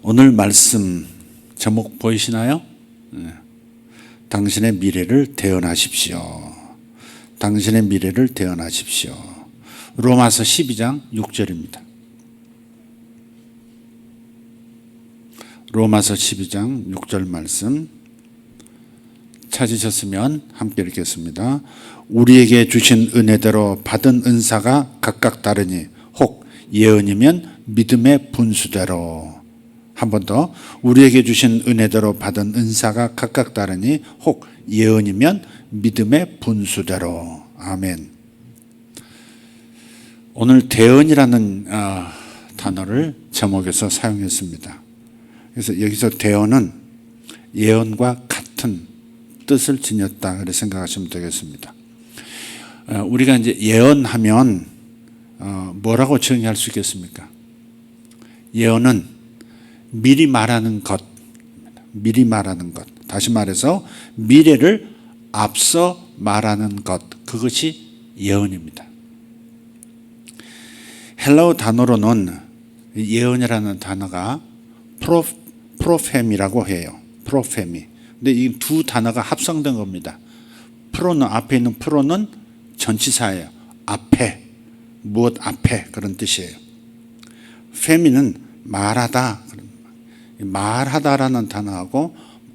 오늘 말씀 제목 보이시나요? 당신의 미래를 대언하십시오. 당신의 미래를 대언하십시오. 로마서 12장 6절입니다. 로마서 12장 6절 말씀 찾으셨으면 함께 읽겠습니다. 우리에게 주신 은혜대로 받은 은사가 각각 다르니 혹 예언이면 믿음의 분수대로. 한 번 더. 우리에게 주신 은혜대로 받은 은사가 각각 다르니 혹 예언이면 믿음의 분수대로. 아멘. 오늘 대언이라는 단어를 제목에서 사용했습니다. 그래서 여기서 대언은 예언과 같은 뜻을 지녔다 그렇게 생각하시면 되겠습니다. 우리가 이제 예언하면 뭐라고 정의할 수 있겠습니까? 예언은 미리 말하는 것, 미리 말하는 것. 다시 말해서 미래를 앞서 말하는 것, 그것이 예언입니다. 헬라어 단어로는 예언이라는 단어가 프로페미라고 해요. 프로페미. 근데 이 두 단어가 합성된 겁니다. 프로는 앞에 있는 프로는 전치사예요. 앞에, 무엇 앞에 그런 뜻이에요. 페미는 말하다. 말하다라는 단어하고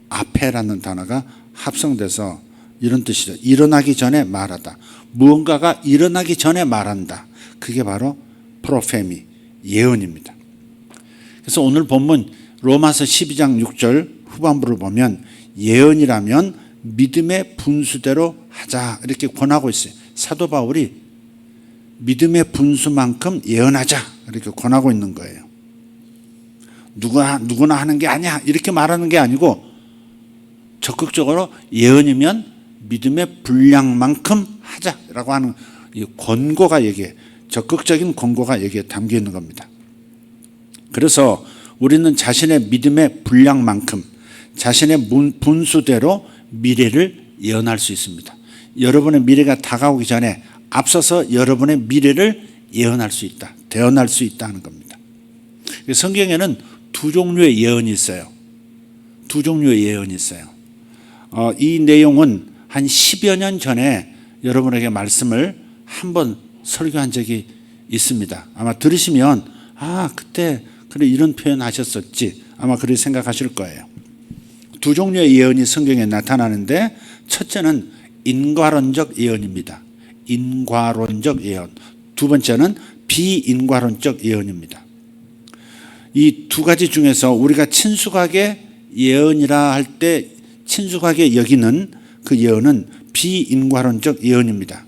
앞에라는 단어가 합성돼서 이런 뜻이죠. 일어나기 전에 말하다. 무언가가 일어나기 전에 말한다. 그게 바로 프로페미, 예언입니다. 그래서 오늘 본문 로마서 12장 6절 후반부를 보면 예언이라면 믿음의 분수대로 하자 이렇게 권하고 있어요. 사도 바울이 믿음의 분수만큼 예언하자 이렇게 권하고 있는 거예요. 누구나 하는 게 아니야 이렇게 말하는 게 아니고 적극적으로 예언이면 믿음의 분량만큼 하자라고 하는 이 권고가 여기에 적극적인 권고가 여기에 담겨 있는 겁니다. 그래서 우리는 자신의 믿음의 분량만큼 자신의 분수대로 미래를 예언할 수 있습니다. 여러분의 미래가 다가오기 전에 앞서서 여러분의 미래를 예언할 수 있다, 대언할 수 있다는 겁니다. 성경에는 두 종류의 예언이 있어요. 두 종류의 예언이 있어요. 이 내용은 한 10여 년 전에 여러분에게 말씀을 한번 설교한 적이 있습니다. 아마 들으시면 그때 그래 이런 표현 하셨었지 아마 그렇게 생각하실 거예요. 두 종류의 예언이 성경에 나타나는데 첫째는 인과론적 예언입니다. 인과론적 예언. 두 번째는 비인과론적 예언입니다. 이 두 가지 중에서 우리가 친숙하게 예언이라 할 때 친숙하게 여기는 그 예언은 비인과론적 예언입니다.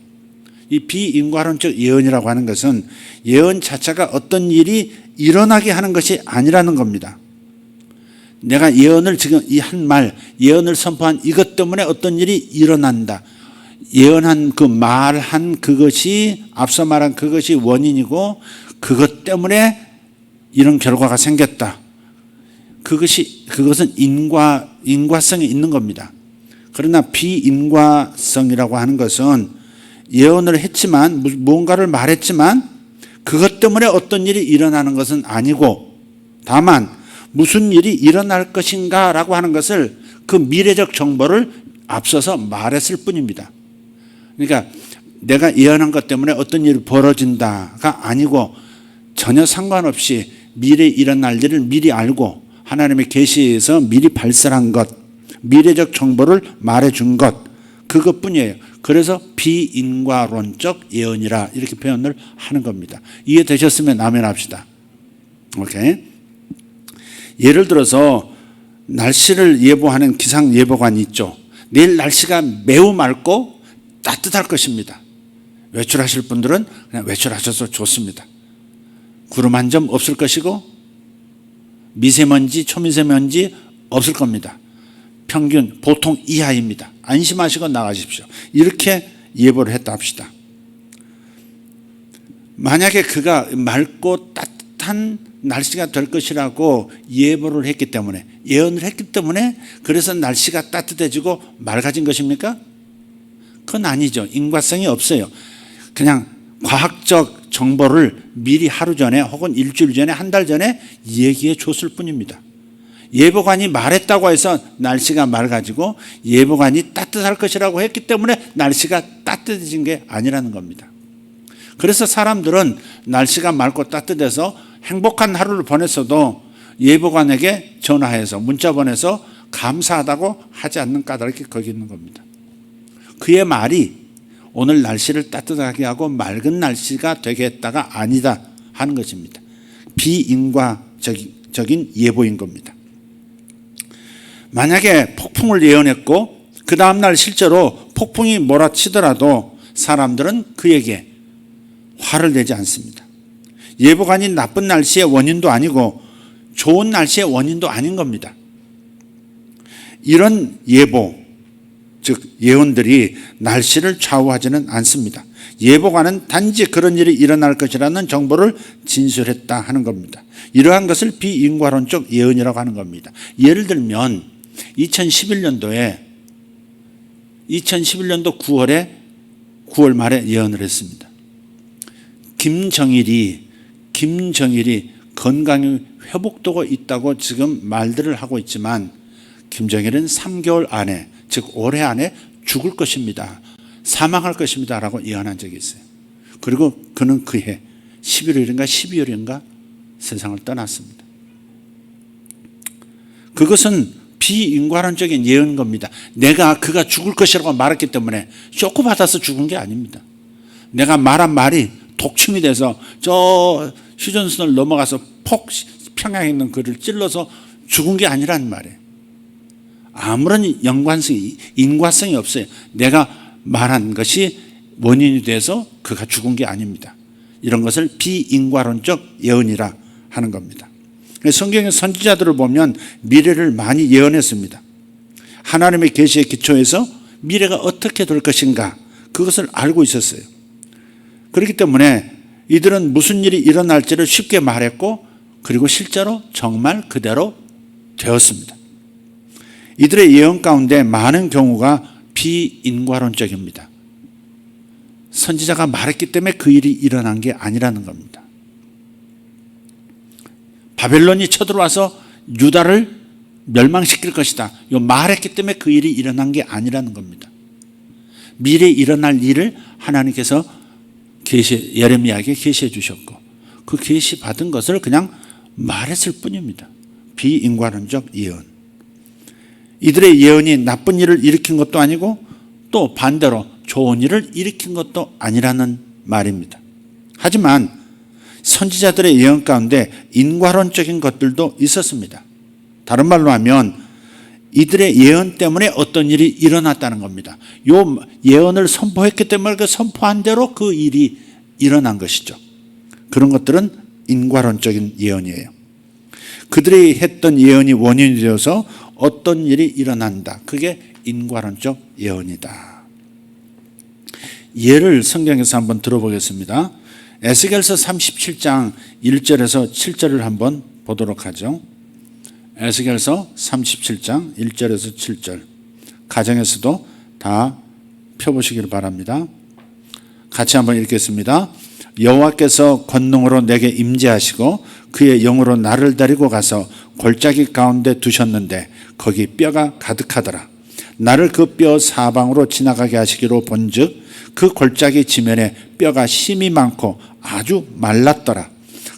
이 비인과론적 예언이라고 하는 것은 예언 자체가 어떤 일이 일어나게 하는 것이 아니라는 겁니다. 내가 예언을 지금 이 한 말, 예언을 선포한 이것 때문에 어떤 일이 일어난다. 예언한 그 말한 그것이 앞서 말한 그것이 원인이고 그것 때문에 이런 결과가 생겼다. 그것은 인과성이 있는 겁니다. 그러나 비인과성이라고 하는 것은 예언을 했지만 무언가를 말했지만 그것 때문에 어떤 일이 일어나는 것은 아니고 다만 무슨 일이 일어날 것인가 라고 하는 것을 그 미래적 정보를 앞서서 말했을 뿐입니다. 그러니까 내가 예언한 것 때문에 어떤 일이 벌어진다가 아니고 전혀 상관없이 미래에 일어날 일을 미리 알고 하나님의 계시에서 미리 발설한 것, 미래적 정보를 말해준 것, 그것뿐이에요. 그래서 비인과론적 예언이라 이렇게 표현을 하는 겁니다. 이해되셨으면 아멘 합시다. 오케이. 예를 들어서 날씨를 예보하는 기상예보관이 있죠. 내일 날씨가 매우 맑고 따뜻할 것입니다. 외출하실 분들은 그냥 외출하셔서 좋습니다. 구름 한 점 없을 것이고 미세먼지, 초미세먼지 없을 겁니다. 평균 보통 이하입니다. 안심하시고 나가십시오. 이렇게 예보를 했다 합시다. 만약에 그가 맑고 따뜻한 날씨가 될 것이라고 예보를 했기 때문에 예언을 했기 때문에 그래서 날씨가 따뜻해지고 맑아진 것입니까? 그건 아니죠. 인과성이 없어요. 그냥 과학적 정보를 미리 하루 전에 혹은 일주일 전에 한 달 전에 얘기해 줬을 뿐입니다. 예보관이 말했다고 해서 날씨가 맑아지고 예보관이 따뜻할 것이라고 했기 때문에 날씨가 따뜻해진 게 아니라는 겁니다. 그래서 사람들은 날씨가 맑고 따뜻해서 행복한 하루를 보냈어도 예보관에게 전화해서 문자 보내서 감사하다고 하지 않는 까닭이 거기 있는 겁니다. 그의 말이 오늘 날씨를 따뜻하게 하고 맑은 날씨가 되게 했다가 아니다 하는 것입니다. 비인과적인 예보인 겁니다. 만약에 폭풍을 예언했고 그 다음날 실제로 폭풍이 몰아치더라도 사람들은 그에게 화를 내지 않습니다. 예보관이 나쁜 날씨의 원인도 아니고 좋은 날씨의 원인도 아닌 겁니다. 이런 예보, 즉 예언들이 날씨를 좌우하지는 않습니다. 예보관은 단지 그런 일이 일어날 것이라는 정보를 진술했다 하는 겁니다. 이러한 것을 비인과론적 예언이라고 하는 겁니다. 예를 들면 2011년도 9월 말에 예언을 했습니다. 김정일이 건강이 회복되고 있다고 지금 말들을 하고 있지만 김정일은 3개월 안에, 즉 올해 안에 죽을 것입니다. 사망할 것입니다 라고 예언한 적이 있어요. 그리고 그는 그해 11월인가 12월인가 세상을 떠났습니다. 그것은 비인과론적인 예언인 겁니다. 그가 죽을 것이라고 말했기 때문에 쇼크받아서 죽은 게 아닙니다. 내가 말한 말이 독침이 돼서 저 휴전선을 넘어가서 평양에 있는 그를 찔러서 죽은 게 아니란 말이에요. 아무런 인과성이 없어요. 내가 말한 것이 원인이 돼서 그가 죽은 게 아닙니다. 이런 것을 비인과론적 예언이라 하는 겁니다. 성경의 선지자들을 보면 미래를 많이 예언했습니다. 하나님의 계시의 기초에서 미래가 어떻게 될 것인가 그것을 알고 있었어요. 그렇기 때문에 이들은 무슨 일이 일어날지를 쉽게 말했고 그리고 실제로 정말 그대로 되었습니다. 이들의 예언 가운데 많은 경우가 비인과론적입니다. 선지자가 말했기 때문에 그 일이 일어난 게 아니라는 겁니다. 바벨론이 쳐들어와서 유다를 멸망시킬 것이다. 말했기 때문에 그 일이 일어난 게 아니라는 겁니다. 미래에 일어날 일을 하나님께서 예레미야에게 계시해 주셨고 그 계시 받은 것을 그냥 말했을 뿐입니다. 비인과론적 예언. 이들의 예언이 나쁜 일을 일으킨 것도 아니고 또 반대로 좋은 일을 일으킨 것도 아니라는 말입니다. 하지만 선지자들의 예언 가운데 인과론적인 것들도 있었습니다. 다른 말로 하면 이들의 예언 때문에 어떤 일이 일어났다는 겁니다. 요 예언을 선포했기 때문에 그 선포한 대로 그 일이 일어난 것이죠. 그런 것들은 인과론적인 예언이에요. 그들이 했던 예언이 원인이 되어서 어떤 일이 일어난다. 그게 인과론적 예언이다. 예를 성경에서 한번 들어보겠습니다. 에스겔서 37장 1절에서 7절을 한번 보도록 하죠. 에스겔서 37장 1절에서 7절. 가정에서도 다 펴보시길 바랍니다. 같이 한번 읽겠습니다. 여호와께서 권능으로 내게 임재하시고 그의 영으로 나를 데리고 가서 골짜기 가운데 두셨는데 거기 뼈가 가득하더라. 나를 그 뼈 사방으로 지나가게 하시기로 본즉 그 골짜기 지면에 뼈가 심이 많고 아주 말랐더라.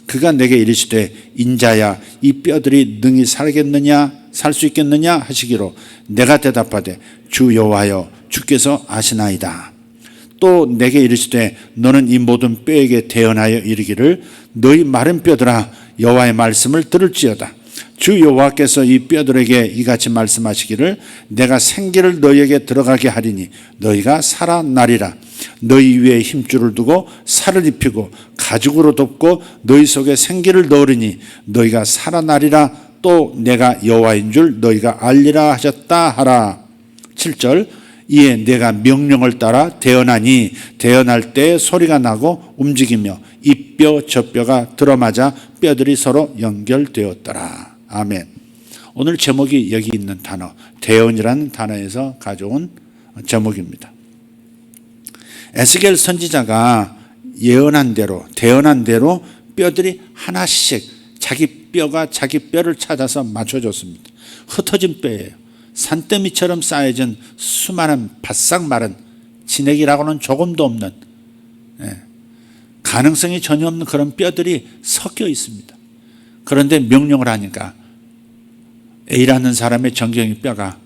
그가 내게 이르시되 인자야 이 뼈들이 능히 살 수 있겠느냐 하시기로 내가 대답하되 주 여호와여 주께서 아시나이다. 또 내게 이르시되 너는 이 모든 뼈에게 대언하여 이르기를 너희 마른 뼈들아 여호와의 말씀을 들을지어다. 주 여호와께서 이 뼈들에게 이같이 말씀하시기를 내가 생기를 너희에게 들어가게 하리니 너희가 살아나리라. 너희 위에 힘줄을 두고 살을 입히고 가죽으로 덮고 너희 속에 생기를 넣으리니 너희가 살아나리라. 또 내가 여호와인 줄 너희가 알리라 하셨다 하라. 7절 이에 내가 명령을 따라 대언하니 대언할 때 소리가 나고 움직이며 이 뼈 저 뼈가 들어맞아 뼈들이 서로 연결되었더라. 아멘. 오늘 제목이 여기 있는 단어 대언이라는 단어에서 가져온 제목입니다. 에스겔 선지자가 예언한 대로 대언한 대로 뼈들이 하나씩 자기 뼈가 자기 뼈를 찾아서 맞춰줬습니다. 흩어진 뼈예요. 산더미처럼 쌓여진 수많은 바싹 마른 진액이라고는 조금도 없는, 가능성이 전혀 없는 그런 뼈들이 섞여 있습니다. 그런데 명령을 하니까 A라는 사람의 정경이 뼈가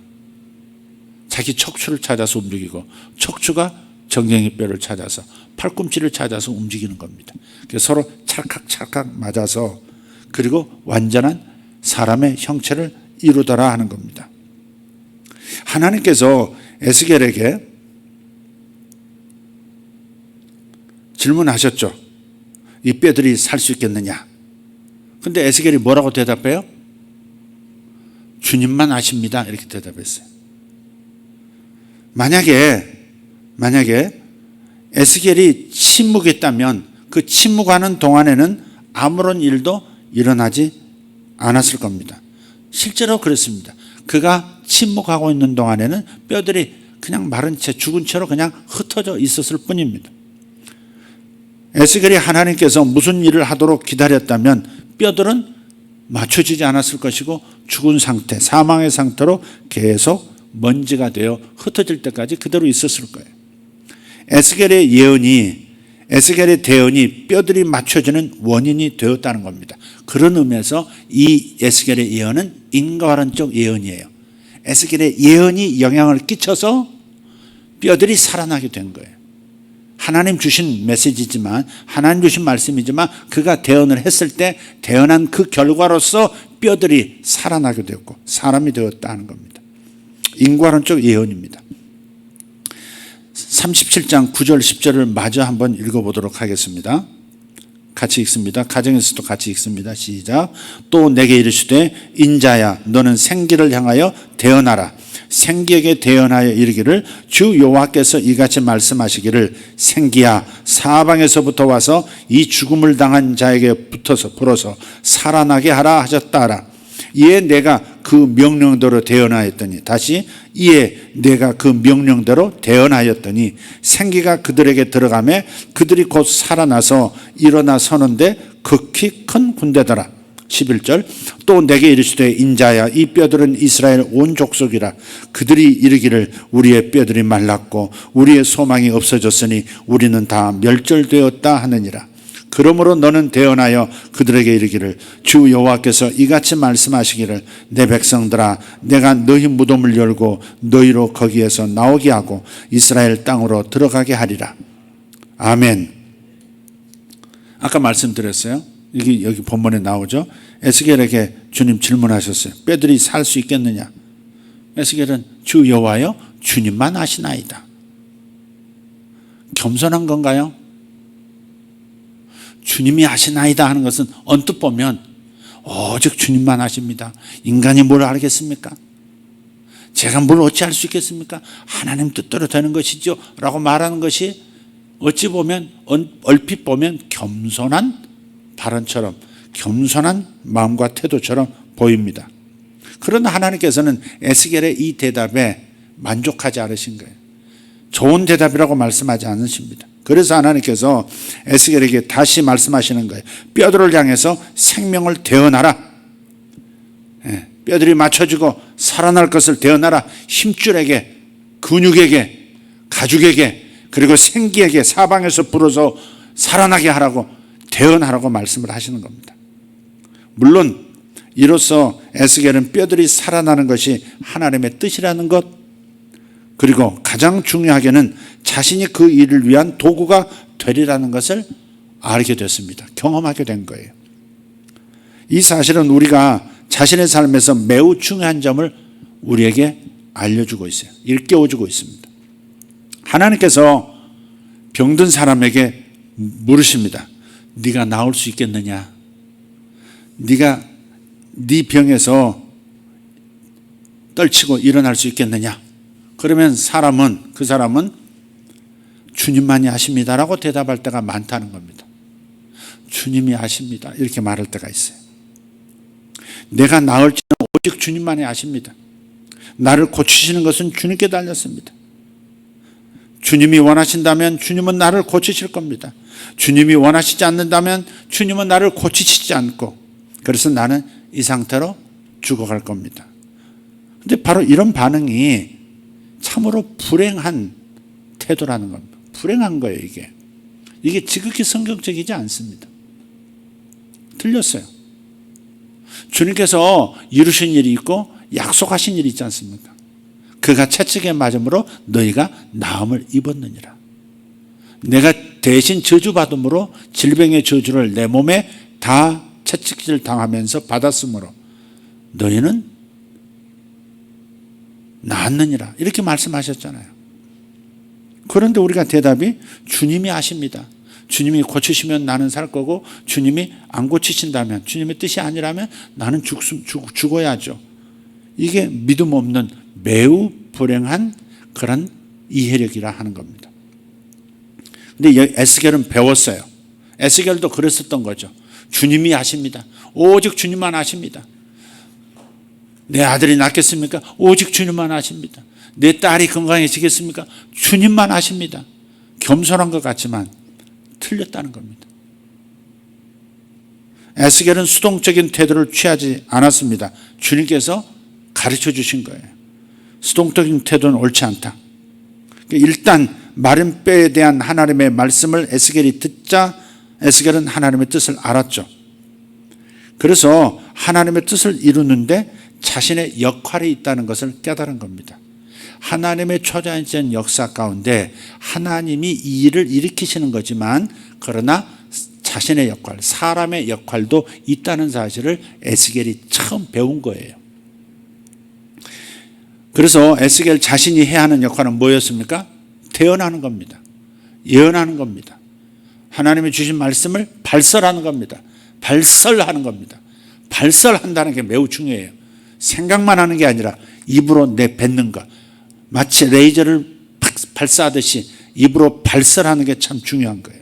자기 척추를 찾아서 움직이고, 척추가 정경이 뼈를 찾아서 팔꿈치를 찾아서 움직이는 겁니다. 그래서 서로 찰칵찰칵 맞아서, 그리고 완전한 사람의 형체를 이루더라 하는 겁니다. 하나님께서 에스겔에게 질문하셨죠. 이 뼈들이 살 수 있겠느냐? 근데 에스겔이 뭐라고 대답해요? 주님만 아십니다. 이렇게 대답했어요. 만약에 에스겔이 침묵했다면 그 침묵하는 동안에는 아무런 일도 일어나지 않았을 겁니다. 실제로 그렇습니다. 그가 침묵하고 있는 동안에는 뼈들이 그냥 마른 채, 죽은 채로 그냥 흩어져 있었을 뿐입니다. 에스겔이 하나님께서 무슨 일을 하도록 기다렸다면 뼈들은 맞춰지지 않았을 것이고, 죽은 상태, 사망의 상태로 계속 먼지가 되어 흩어질 때까지 그대로 있었을 거예요. 에스겔의 대언이 뼈들이 맞춰지는 원인이 되었다는 겁니다. 그런 의미에서 이 에스겔의 예언은 인과론적 예언이에요. 에스겔의 예언이 영향을 끼쳐서 뼈들이 살아나게 된 거예요. 하나님 주신 메시지지만, 하나님 주신 말씀이지만, 그가 대언을 했을 때 대언한 그 결과로서 뼈들이 살아나게 되었고 사람이 되었다는 겁니다. 인과론적 예언입니다. 37장 9절 10절을 마저 한번 읽어보도록 하겠습니다. 같이 읽습니다. 가정에서도 같이 읽습니다. 시작. 또 내게 이르시되 인자야 너는 생기를 향하여 대언하라. 생기에게 대언하여 이르기를 주 여호와께서 이같이 말씀하시기를 생기야 사방에서부터 와서 이 죽음을 당한 자에게 불어서 살아나게 하라 하셨다. 이에 내가 그 명령대로 대언하였더니, 다시 이에 내가 그 명령대로 대언하였더니 생기가 그들에게 들어가매 그들이 곧 살아나서 일어나 서는데 극히 큰 군대더라. 11절. 또 내게 이르시되 인자야 이 뼈들은 이스라엘 온 족속이라. 그들이 이르기를 우리의 뼈들이 말랐고 우리의 소망이 없어졌으니 우리는 다 멸절되었다 하느니라. 그러므로 너는 대언하여 그들에게 이르기를 주 여호와께서 이같이 말씀하시기를 내 백성들아 내가 너희 무덤을 열고 너희로 거기에서 나오게 하고 이스라엘 땅으로 들어가게 하리라. 아멘. 아까 말씀드렸어요. 여기 본문에 나오죠. 에스겔에게 주님 질문하셨어요. 뼈들이 살 수 있겠느냐? 에스겔은 주 여호와여 주님만 아시나이다. 겸손한 건가요? 주님이 아시나이다 하는 것은 언뜻 보면 오직 주님만 아십니다. 인간이 뭘 알겠습니까? 제가 뭘 어찌할 수 있겠습니까? 하나님 뜻대로 되는 것이죠 라고 말하는 것이 어찌 보면, 얼핏 보면 겸손한 발언처럼, 겸손한 마음과 태도처럼 보입니다. 그러나 하나님께서는 에스겔의 이 대답에 만족하지 않으신 거예요. 좋은 대답이라고 말씀하지 않으십니다. 그래서 하나님께서 에스겔에게 다시 말씀하시는 거예요. 뼈들을 향해서 생명을 대언하라. 뼈들이 맞춰지고 살아날 것을 대언하라. 힘줄에게, 근육에게, 가죽에게, 그리고 생기에게 사방에서 불어서 살아나게 하라고, 대언하라고 말씀을 하시는 겁니다. 물론 이로써 에스겔은 뼈들이 살아나는 것이 하나님의 뜻이라는 것, 그리고 가장 중요하게는 자신이 그 일을 위한 도구가 되리라는 것을 알게 됐습니다. 경험하게 된 거예요. 이 사실은 우리가 자신의 삶에서 매우 중요한 점을 우리에게 알려주고 있어요. 일깨워주고 있습니다. 하나님께서 병든 사람에게 물으십니다. 네가 나을 수 있겠느냐? 네가 네 병에서 떨치고 일어날 수 있겠느냐? 그러면 그 사람은 주님만이 아십니다라고 대답할 때가 많다는 겁니다. 주님이 아십니다. 이렇게 말할 때가 있어요. 내가 나을지는 오직 주님만이 아십니다. 나를 고치시는 것은 주님께 달렸습니다. 주님이 원하신다면 주님은 나를 고치실 겁니다. 주님이 원하시지 않는다면 주님은 나를 고치시지 않고, 그래서 나는 이 상태로 죽어갈 겁니다. 근데 바로 이런 반응이 참으로 불행한 태도라는 겁니다. 불행한 거예요, 이게. 이게 지극히 성경적이지 않습니다. 틀렸어요. 주님께서 이루신 일이 있고 약속하신 일이 있지 않습니까? 그가 채찍에 맞음으로 너희가 나음을 입었느니라. 내가 대신 저주받음으로 질병의 저주를 내 몸에 다 채찍질 당하면서 받았으므로 너희는 나았느니라. 이렇게 말씀하셨잖아요. 그런데 우리가 대답이 주님이 아십니다. 주님이 고치시면 나는 살 거고 주님이 안 고치신다면, 주님의 뜻이 아니라면 나는 죽어야죠. 이게 믿음 없는 매우 불행한 그런 이해력이라 하는 겁니다. 근데 에스겔은 배웠어요. 에스겔도 그랬었던 거죠. 주님이 아십니다. 오직 주님만 아십니다. 내 아들이 낫겠습니까? 오직 주님만 아십니다. 내 딸이 건강해지겠습니까? 주님만 아십니다. 겸손한 것 같지만 틀렸다는 겁니다. 에스겔은 수동적인 태도를 취하지 않았습니다. 주님께서 가르쳐 주신 거예요. 수동적인 태도는 옳지 않다. 일단 마른 뼈에 대한 하나님의 말씀을 에스겔이 듣자 에스겔은 하나님의 뜻을 알았죠. 그래서 하나님의 뜻을 이루는데 자신의 역할이 있다는 것을 깨달은 겁니다. 하나님의 초자연적인 역사 가운데 하나님이 이 일을 일으키시는 거지만 그러나 자신의 역할, 사람의 역할도 있다는 사실을 에스겔이 처음 배운 거예요. 그래서 에스겔 자신이 해야 하는 역할은 뭐였습니까? 대언하는 겁니다. 예언하는 겁니다. 하나님이 주신 말씀을 발설하는 겁니다. 발설하는 겁니다. 발설한다는 게 매우 중요해요. 생각만 하는 게 아니라 입으로 내뱉는 것. 마치 레이저를 발사하듯이 입으로 발설하는 게 참 중요한 거예요.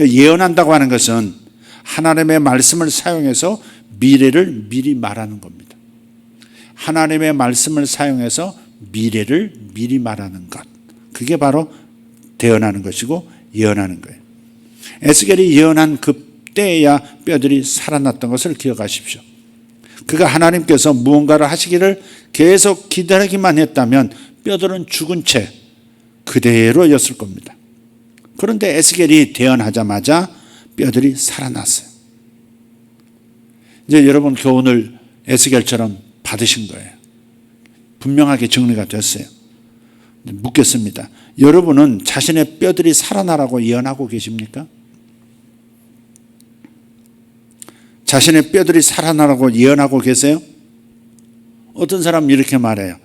예언한다고 하는 것은 하나님의 말씀을 사용해서 미래를 미리 말하는 겁니다. 하나님의 말씀을 사용해서 미래를 미리 말하는 것. 그게 바로 대언하는 것이고 예언하는 거예요. 에스겔이 예언한 그때야 뼈들이 살아났던 것을 기억하십시오. 그가 하나님께서 무언가를 하시기를 계속 기다리기만 했다면 뼈들은 죽은 채 그대로였을 겁니다. 그런데 에스겔이 대언하자마자 뼈들이 살아났어요. 이제 여러분 교훈을 에스겔처럼 받으신 거예요. 분명하게 정리가 됐어요. 묻겠습니다. 여러분은 자신의 뼈들이 살아나라고 예언하고 계십니까? 자신의 뼈들이 살아나라고 예언하고 계세요? 어떤 사람은 이렇게 말해요.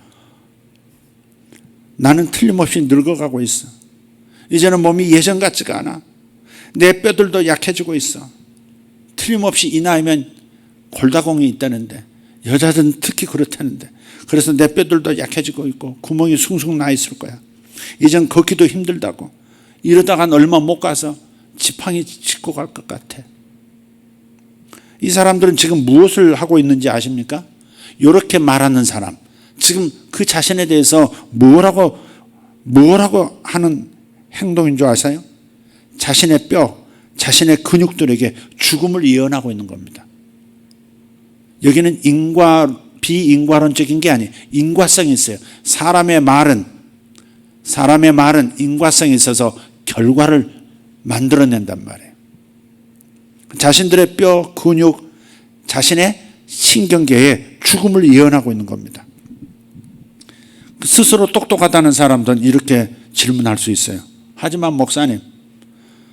나는 틀림없이 늙어가고 있어. 이제는 몸이 예전 같지가 않아. 내 뼈들도 약해지고 있어. 틀림없이 이 나이면 골다공이 있다는데, 여자들은 특히 그렇다는데, 그래서 내 뼈들도 약해지고 있고 구멍이 숭숭 나 있을 거야. 이젠 걷기도 힘들다고. 이러다간 얼마 못 가서 지팡이 짚고 갈 것 같아. 이 사람들은 지금 무엇을 하고 있는지 아십니까? 이렇게 말하는 사람, 지금 그 자신에 대해서 뭐라고 하는 행동인 줄 아세요? 자신의 뼈, 자신의 근육들에게 죽음을 예언하고 있는 겁니다. 여기는 비인과론적인 게 아니에요. 인과성이 있어요. 사람의 말은 인과성이 있어서 결과를 만들어낸단 말이에요. 자신들의 뼈, 근육, 자신의 신경계에 죽음을 예언하고 있는 겁니다. 스스로 똑똑하다는 사람들은 이렇게 질문할 수 있어요. 하지만 목사님,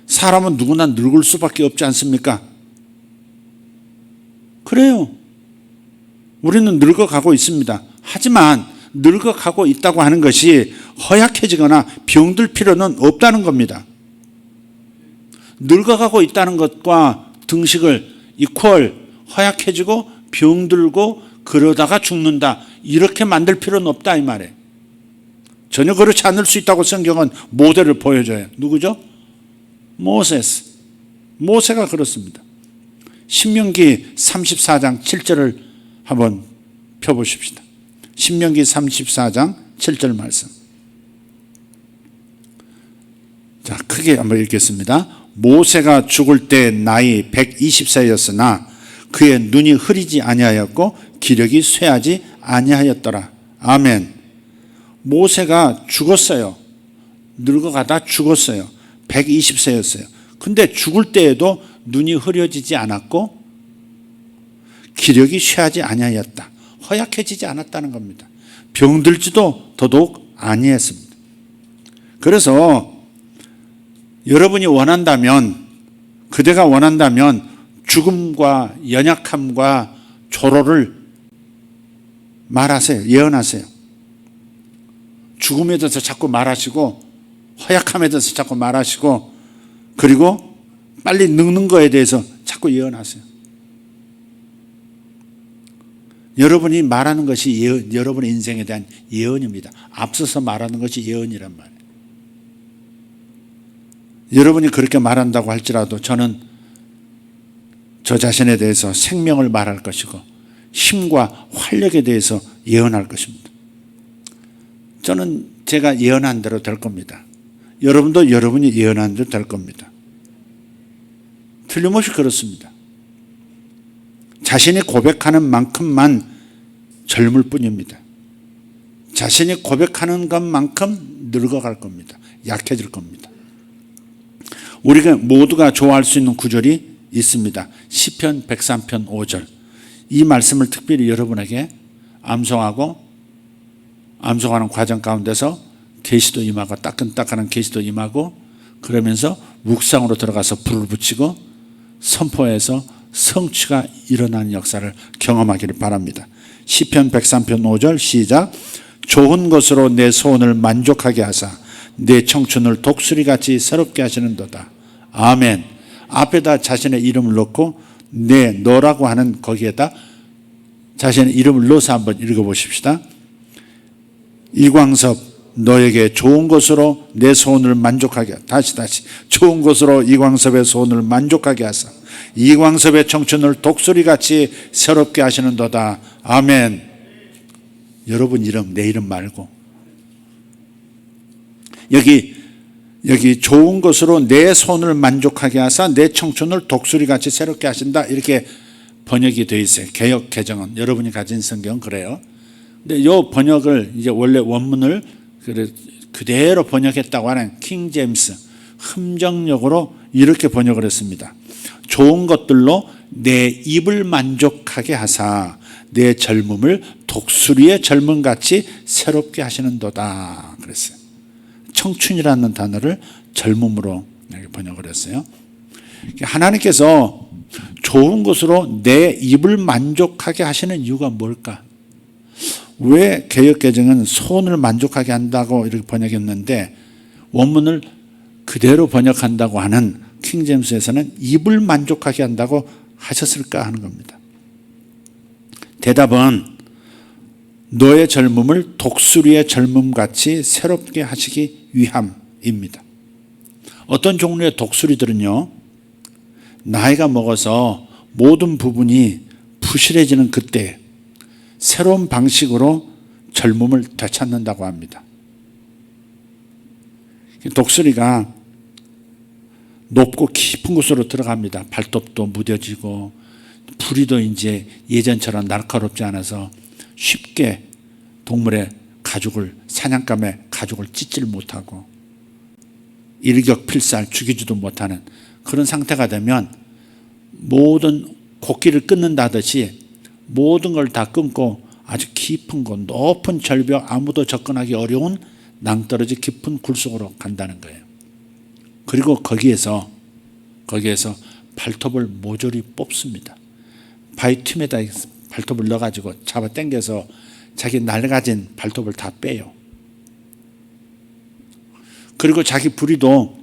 사람은 누구나 늙을 수밖에 없지 않습니까? 그래요. 우리는 늙어가고 있습니다. 하지만 늙어가고 있다고 하는 것이 허약해지거나 병들 필요는 없다는 겁니다. 늙어가고 있다는 것과 등식을 이퀄 허약해지고 병들고 그러다가 죽는다, 이렇게 만들 필요는 없다 이 말이에요. 전혀 그렇지 않을 수 있다고 성경은 모델을 보여줘요. 누구죠? 모세가 그렇습니다. 신명기 34장 7절을 한번 펴보십시다. 신명기 34장 7절 말씀. 자, 크게 한번 읽겠습니다. 모세가 죽을 때 나이 120세였으나 그의 눈이 흐리지 아니하였고 기력이 쇠하지 아니하였더라. 아멘. 모세가 죽었어요. 늙어가다 죽었어요. 120세였어요. 근데 죽을 때에도 눈이 흐려지지 않았고 기력이 쇠하지 아니하였다. 허약해지지 않았다는 겁니다. 병들지도 더더욱 아니했습니다. 그래서 여러분이 원한다면, 그대가 원한다면 죽음과 연약함과 조로를 말하세요. 예언하세요. 죽음에 대해서 자꾸 말하시고 허약함에 대해서 자꾸 말하시고 그리고 빨리 늙는 거에 대해서 자꾸 예언하세요. 여러분이 말하는 것이 예언, 여러분의 인생에 대한 예언입니다. 앞서서 말하는 것이 예언이란 말이에요. 여러분이 그렇게 말한다고 할지라도 저는 저 자신에 대해서 생명을 말할 것이고 힘과 활력에 대해서 예언할 것입니다. 저는 제가 예언한 대로 될 겁니다. 여러분도 여러분이 예언한 대로 될 겁니다. 틀림없이 그렇습니다. 자신이 고백하는 만큼만 젊을 뿐입니다. 자신이 고백하는 것만큼 늙어갈 겁니다. 약해질 겁니다. 우리가 모두가 좋아할 수 있는 구절이 있습니다. 시편 103편 5절. 이 말씀을 특별히 여러분에게 암송하는 과정 가운데서 계시도 임하고 따끈따끈한 계시도 임하고 그러면서 묵상으로 들어가서 불을 붙이고 선포해서 성취가 일어나는 역사를 경험하기를 바랍니다. 시편 103편 5절 시작. 좋은 것으로 내 소원을 만족하게 하사 내 청춘을 독수리같이 새롭게 하시는도다. 아멘. 앞에다 자신의 이름을 넣고 너라고 하는 거기에다 자신의 이름을 넣어서 한번 읽어보십시다. 이광섭 너에게 좋은 것으로 내 소원을 만족하게 다시 좋은 것으로 이광섭의 소원을 만족하게 하사 이광섭의 청춘을 독수리같이 새롭게 하시는도다. 아멘. 여러분 이름, 내 이름 말고 여기 좋은 것으로 내 손을 만족하게 하사 내 청춘을 독수리같이 새롭게 하신다. 이렇게 번역이 되어 있어요. 개역 개정은 여러분이 가진 성경은 그래요. 근데 이 번역을 이제 원래 원문을 그대로 번역했다고 하는 킹 제임스 흠정역으로 이렇게 번역을 했습니다. 좋은 것들로 내 입을 만족하게 하사 내 젊음을 독수리의 젊음같이 새롭게 하시는도다 그랬어요. 청춘이라는 단어를 젊음으로 번역을 했어요. 하나님께서 좋은 것으로 내 입을 만족하게 하시는 이유가 뭘까? 왜 개역개정은 소원을 만족하게 한다고 이렇게 번역했는데 원문을 그대로 번역한다고 하는 킹제임스에서는 입을 만족하게 한다고 하셨을까 하는 겁니다. 대답은 너의 젊음을 독수리의 젊음같이 새롭게 하시기 위함입니다. 어떤 종류의 독수리들은요, 나이가 먹어서 모든 부분이 부실해지는 그때 새로운 방식으로 젊음을 되찾는다고 합니다. 독수리가 높고 깊은 곳으로 들어갑니다. 발톱도 무뎌지고 부리도 이제 예전처럼 날카롭지 않아서 쉽게 동물의 가죽을, 사냥감의 가죽을 찢질 못하고 일격필살 죽이지도 못하는 그런 상태가 되면 모든 곡기를 끊는다듯이 모든 걸 다 끊고 아주 깊은 곳, 높은 절벽, 아무도 접근하기 어려운 낭떠러지 깊은 굴 속으로 간다는 거예요. 그리고 거기에서 발톱을 모조리 뽑습니다. 바위 틈에다 발톱을 넣어가지고 잡아 당겨서 자기 낡아진 발톱을 다 빼요. 그리고 자기 부리도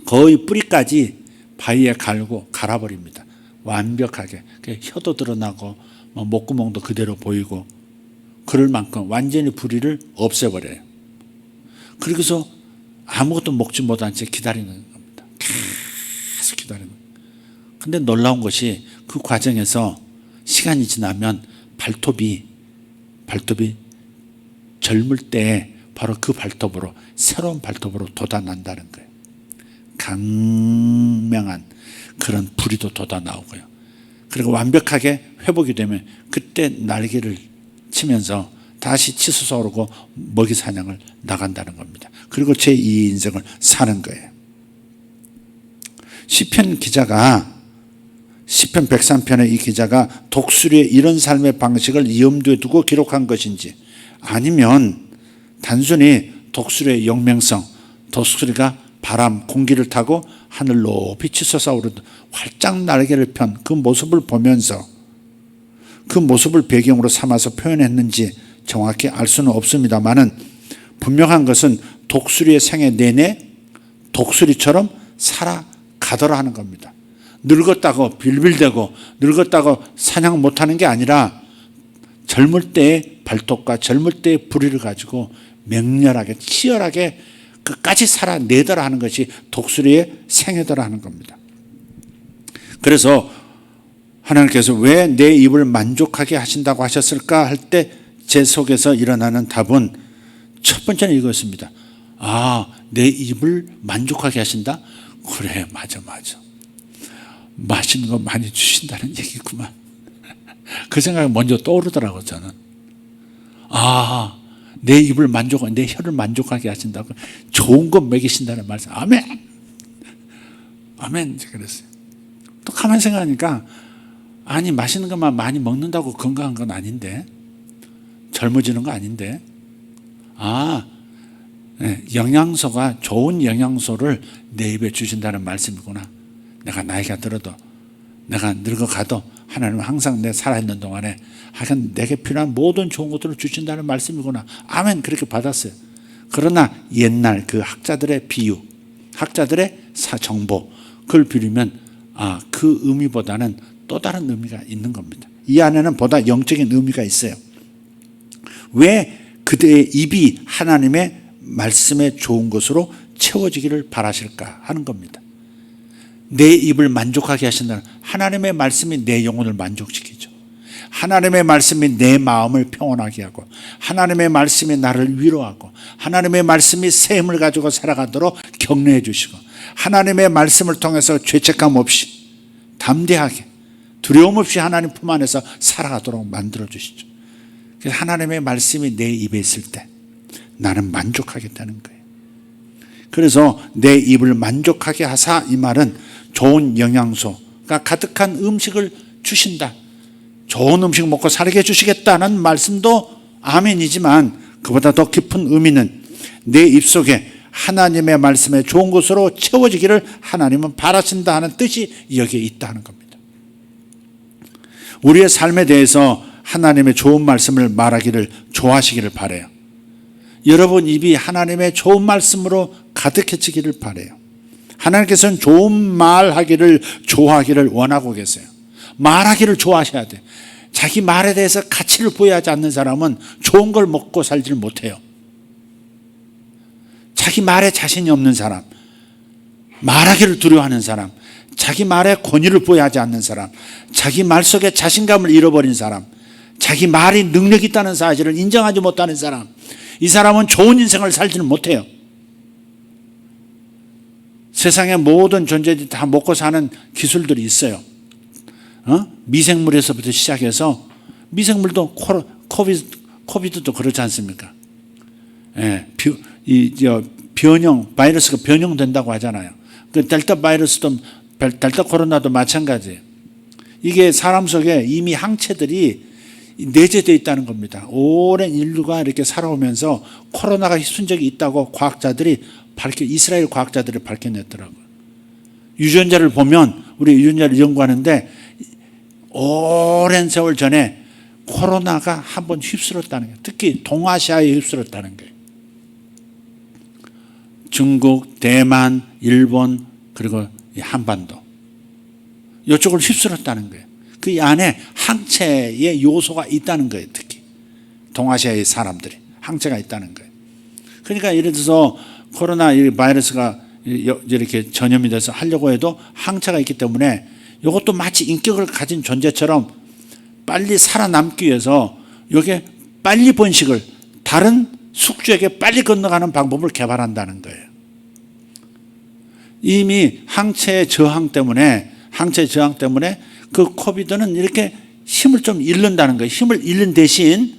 거의 뿌리까지 바위에 갈고 갈아버립니다. 완벽하게. 혀도 드러나고 목구멍도 그대로 보이고 그럴 만큼 완전히 부리를 없애버려요. 그러고서 아무것도 먹지 못한 채 기다리는 겁니다. 계속 기다리는 거예요. 근데 놀라운 것이 그 과정에서 시간이 지나면 발톱이 젊을 때 바로 그 발톱으로 새로운 발톱으로 돋아난다는 거예요. 강명한 그런 부리도 돋아나오고요. 그리고 완벽하게 회복이 되면 그때 날개를 치면서 다시 치솟아 오르고 먹이 사냥을 나간다는 겁니다. 그리고 제2의 인생을 사는 거예요. 시편 기자가 시편 103편의 이 기자가 독수리의 이런 삶의 방식을 염두에 두고 기록한 것인지, 아니면 단순히 독수리의 영맹성, 독수리가 바람, 공기를 타고 하늘 높이 치솟아 오르듯 활짝 날개를 편 그 모습을 보면서 그 모습을 배경으로 삼아서 표현했는지 정확히 알 수는 없습니다만은, 분명한 것은 독수리의 생애 내내 독수리처럼 살아가더라 하는 겁니다. 늙었다고 빌빌대고 늙었다고 사냥 못하는 게 아니라 젊을 때의 발톱과 젊을 때의 부리를 가지고 맹렬하게 치열하게 끝까지 살아내더라 하는 것이 독수리의 생애더라 하는 겁니다. 그래서 하나님께서 왜 내 입을 만족하게 하신다고 하셨을까 할 때 제 속에서 일어나는 답은 첫 번째는 이것입니다. 아, 내 입을 만족하게 하신다? 그래, 맞아. 맛있는 거 많이 주신다는 얘기구만. 그 생각이 먼저 떠오르더라고요, 저는. 아, 내 입을 만족하게, 내 혀를 만족하게 하신다고. 좋은 거 먹이신다는 말씀. 아멘. 아멘. 그랬어요. 또 가만히 생각하니까, 아니, 맛있는 것만 많이 먹는다고 건강한 건 아닌데, 젊어지는 거 아닌데, 영양소가, 좋은 영양소를 내 입에 주신다는 말씀이구나. 내가 나이가 들어도, 내가 늙어가도 하나님은 항상 내 살아있는 동안에 하여간 내게 필요한 모든 좋은 것들을 주신다는 말씀이구나. 아멘. 그렇게 받았어요. 그러나 옛날 그 학자들의 비유, 학자들의 정보, 그걸 빌리면 그 의미보다는 또 다른 의미가 있는 겁니다. 이 안에는 보다 영적인 의미가 있어요. 왜 그대의 입이 하나님의 말씀에 좋은 것으로 채워지기를 바라실까 하는 겁니다. 내 입을 만족하게 하신다는, 하나님의 말씀이 내 영혼을 만족시키죠. 하나님의 말씀이 내 마음을 평온하게 하고, 하나님의 말씀이 나를 위로하고, 하나님의 말씀이 새 힘을 가지고 살아가도록 격려해 주시고, 하나님의 말씀을 통해서 죄책감 없이 담대하게 두려움 없이 하나님 품 안에서 살아가도록 만들어 주시죠. 그래서 하나님의 말씀이 내 입에 있을 때 나는 만족하겠다는 거예요. 그래서 내 입을 만족하게 하사, 이 말은 좋은 영양소가 가득한 음식을 주신다, 좋은 음식 먹고 살게 해주시겠다는 말씀도 아멘이지만, 그보다 더 깊은 의미는 내 입속에 하나님의 말씀에 좋은 것으로 채워지기를 하나님은 바라신다 하는 뜻이 여기에 있다 하는 겁니다. 우리의 삶에 대해서 하나님의 좋은 말씀을 말하기를 좋아하시기를 바라요. 여러분 입이 하나님의 좋은 말씀으로 가득해지기를 바라요. 하나님께서는 좋은 말하기를 좋아하기를 원하고 계세요. 말하기를 좋아하셔야 돼요. 자기 말에 대해서 가치를 부여하지 않는 사람은 좋은 걸 먹고 살지를 못해요. 자기 말에 자신이 없는 사람, 말하기를 두려워하는 사람, 자기 말에 권위를 부여하지 않는 사람, 자기 말 속에 자신감을 잃어버린 사람, 자기 말이 능력이 있다는 사실을 인정하지 못하는 사람, 이 사람은 좋은 인생을 살지는 못해요. 세상의 모든 존재들이 다 먹고 사는 기술들이 있어요. 미생물에서부터 시작해서, 미생물도 코비드도 그렇지 않습니까? 변형, 바이러스가 변형된다고 하잖아요. 그 델타 바이러스도, 델타 코로나도 마찬가지예요. 이게 사람 속에 이미 항체들이 내재되어 있다는 겁니다. 오랜 인류가 이렇게 살아오면서 코로나가 희순 적이 있다고 이스라엘 과학자들이 밝혀냈더라고요. 유전자를 보면, 우리 유전자를 연구하는데 오랜 세월 전에 코로나가 한번 휩쓸었다는 거예요. 특히 동아시아에 휩쓸었다는 거예요. 중국, 대만, 일본, 그리고 한반도, 이쪽을 휩쓸었다는 거예요. 그 안에 항체의 요소가 있다는 거예요. 특히 동아시아의 사람들이 항체가 있다는 거예요. 그러니까 예를 들어서 코로나 바이러스가 이렇게 전염이 돼서 하려고 해도 항체가 있기 때문에 이것도 마치 인격을 가진 존재처럼 빨리 살아남기 위해서 이게 빨리 번식을, 다른 숙주에게 빨리 건너가는 방법을 개발한다는 거예요. 이미 항체의 저항 때문에 그 코비드는 이렇게 힘을 좀 잃는다는 거예요. 힘을 잃는 대신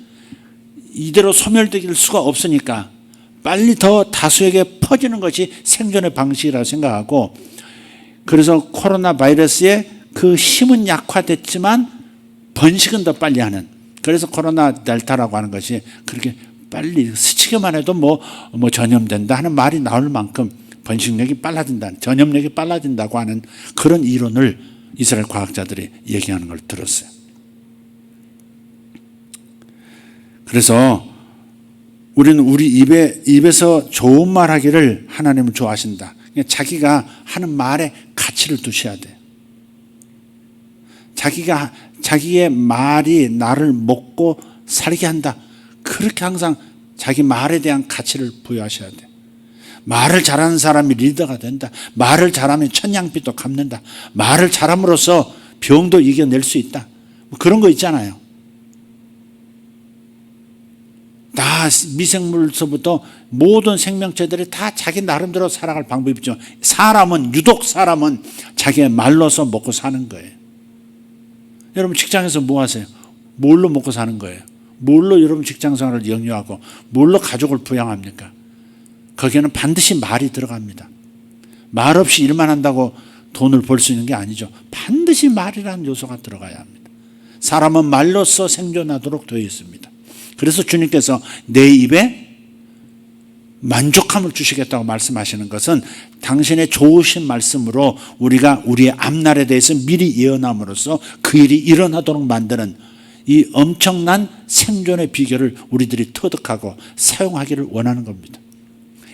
이대로 소멸될 수가 없으니까 빨리 더 다수에게 퍼지는 것이 생존의 방식이라고 생각하고, 그래서 코로나 바이러스의 그 힘은 약화됐지만 번식은 더 빨리 하는, 그래서 코로나 델타라고 하는 것이 그렇게 빨리 스치기만 해도 뭐 전염된다 하는 말이 나올 만큼 번식력이 빨라진다, 전염력이 빨라진다고 하는 그런 이론을 이스라엘 과학자들이 얘기하는 걸 들었어요. 그래서 우리는 우리 입에서 좋은 말 하기를 하나님은 좋아하신다. 자기가 하는 말에 가치를 두셔야 돼요. 자기의 말이 나를 먹고 살게 한다. 그렇게 항상 자기 말에 대한 가치를 부여하셔야 돼요. 말을 잘하는 사람이 리더가 된다. 말을 잘하면 천냥빚도 갚는다. 말을 잘함으로써 병도 이겨낼 수 있다. 뭐 그런 거 있잖아요. 다 미생물서부터 모든 생명체들이 다 자기 나름대로 살아갈 방법이 있죠. 유독 사람은 자기의 말로서 먹고 사는 거예요. 여러분 직장에서 뭐 하세요? 뭘로 먹고 사는 거예요? 뭘로 여러분 직장생활을 영위하고 뭘로 가족을 부양합니까? 거기에는 반드시 말이 들어갑니다. 말 없이 일만 한다고 돈을 벌 수 있는 게 아니죠. 반드시 말이라는 요소가 들어가야 합니다. 사람은 말로써 생존하도록 되어 있습니다. 그래서 주님께서 내 입에 만족함을 주시겠다고 말씀하시는 것은 당신의 좋으신 말씀으로 우리가 우리의 앞날에 대해서 미리 예언함으로써 그 일이 일어나도록 만드는 이 엄청난 생존의 비결을 우리들이 터득하고 사용하기를 원하는 겁니다.